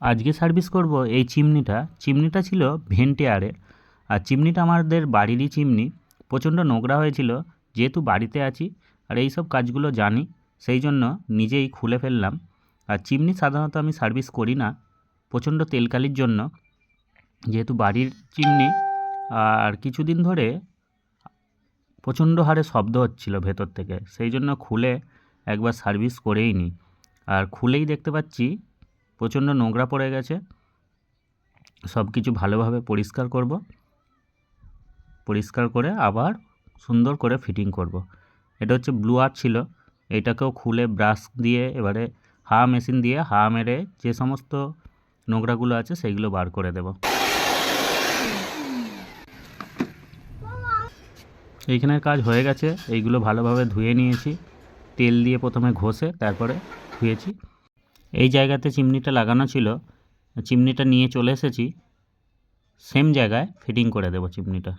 আজকে সার্ভিস করব এই চিমনিটা ছিল ভেন্টিয়ারের। আর চিমনিটা আমাদের বাড়িরই চিমনি। প্রচণ্ড নোংরা হয়েছিল, যেহেতু বাড়িতে আছি আর এই সব কাজগুলো জানি, সেই জন্য নিজেই খুলে ফেললাম। আর চিমনি সাধারণত আমি সার্ভিস করি না, প্রচণ্ড তেলকালির জন্য, যেহেতু বাড়ির চিমনি। আর কিছুদিন ধরে প্রচণ্ড হারে শব্দ হচ্ছিল ভেতর থেকে, সেই জন্য খুলে একবার সার্ভিস করেই নিই। আর খুলেই দেখতে পাচ্ছি প্রচণ্ড নোংরা পড়ে গেছে। সব কিছু ভালোভাবে পরিষ্কার করব, পরিষ্কার করে আবার সুন্দর করে ফিটিং করব। এটা হচ্ছে ব্লুয়ার ছিল, এটাকেও খুলে ব্রাশ দিয়ে এবারে হাওয়া মেশিন দিয়ে হাওয়া মেরে যে সমস্ত নোংরাগুলো আছে সেইগুলো বার করে দেব। এইখানের কাজ হয়ে গেছে, এইগুলো ভালোভাবে ধুয়ে নিয়েছি, তেল দিয়ে প্রথমে ঘষে তারপরে ধুয়েছি। এই জায়গাতে চিমনিটা লাগানো ছিল, চিমনিটা নিয়ে চলে এসেছি, সেম জায়গায় ফিটিং করে দেব চিমনিটা।